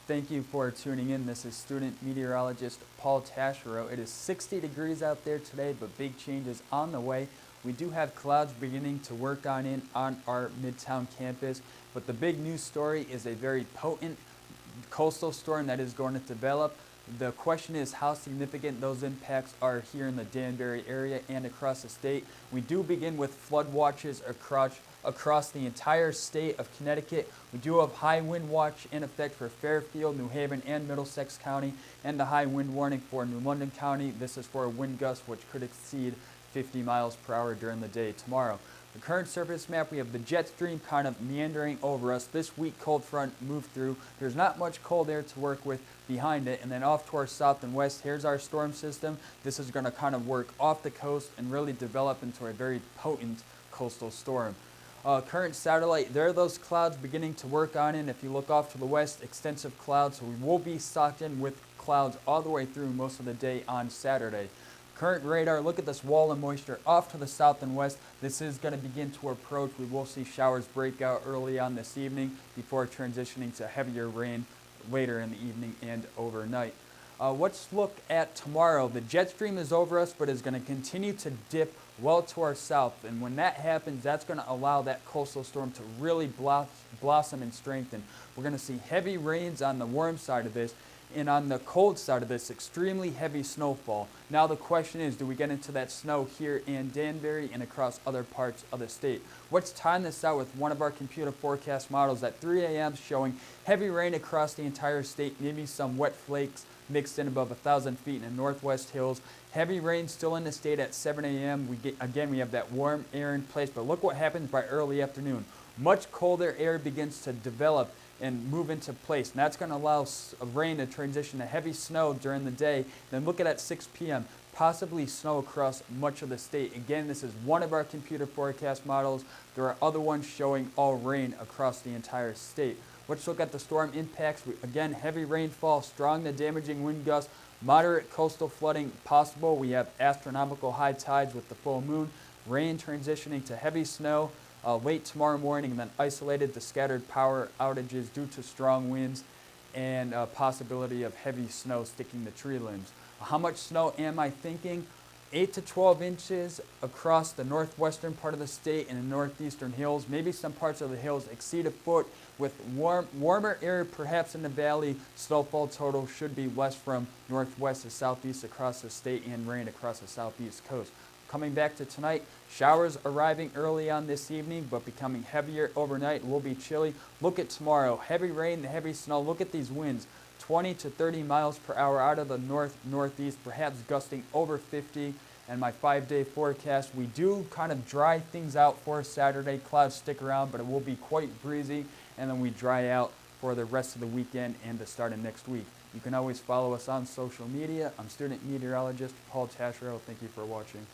Thank you for tuning in. This is student meteorologist Paul Taschereau. It is 60 degrees out there today, but big changes on the way. We do have clouds beginning to work on our Midtown campus, but the big news story is a very potent coastal storm that is going to develop. The question is how significant those impacts are here in the Danbury area and across the state. We do begin with flood watches across the entire state of Connecticut. We do have high wind watch in effect for Fairfield, New Haven, and Middlesex County, and the high wind warning for New London County. This is for a wind gust which could exceed 50 miles per hour during the day tomorrow. The current surface map, we have the jet stream kind of meandering over us. This weak cold front moved through. There's not much cold air to work with behind it. And then off to our south and west, here's our storm system. This is going to kind of work off the coast and really develop into a very potent coastal storm. Current satellite, there are those clouds beginning to work on it. If you look off to the west, extensive clouds. So we will be stocked in with clouds all the way through most of the day on Saturday. Current radar, look at this wall of moisture off to the south and west. This is going to begin to approach. We will see showers break out early on this evening before transitioning to heavier rain later in the evening and overnight. Let's look at tomorrow. The jet stream is over us, but is going to continue to dip well to our south. And when that happens, that's going to allow that coastal storm to really blossom and strengthen. We're going to see heavy rains on the warm side of this. And on the cold side of this, extremely heavy snowfall. Now the question is, do we get into that snow here in Danbury and across other parts of the state? Let's time this out with one of our computer forecast models at 3 a.m. showing heavy rain across the entire state, maybe some wet flakes mixed in above 1,000 feet in the northwest hills. Heavy rain still in the state at 7 a.m. We have that warm air in place, but look what happens by early afternoon. Much colder air begins to develop and move into place. And that's going to allow rain to transition to heavy snow during the day. Then look at 6 p.m., possibly snow across much of the state. Again, this is one of our computer forecast models. There are other ones showing all rain across the entire state. Let's look at the storm impacts. Again, heavy rainfall, strong to damaging wind gusts, moderate coastal flooding possible. We have astronomical high tides with the full moon, rain transitioning to heavy snow late tomorrow morning, and then isolated to scattered power outages due to strong winds and possibility of heavy snow sticking to tree limbs. How much snow am I thinking? 8 to 12 inches across the northwestern part of the state and the northeastern hills. Maybe some parts of the hills exceed a foot with warmer air perhaps in the valley. Snowfall total should be less from northwest to southeast across the state and rain across the southeast coast. Coming back to tonight, showers arriving early on this evening, but becoming heavier overnight. It will be chilly. Look at tomorrow. Heavy rain and heavy snow. Look at these winds. 20 to 30 miles per hour out of the northeast, perhaps gusting over 50. And my 5-day forecast, we do kind of dry things out for Saturday. Clouds stick around, but it will be quite breezy. And then we dry out for the rest of the weekend and the start of next week. You can always follow us on social media. I'm student meteorologist Paul Taschereau. Thank you for watching.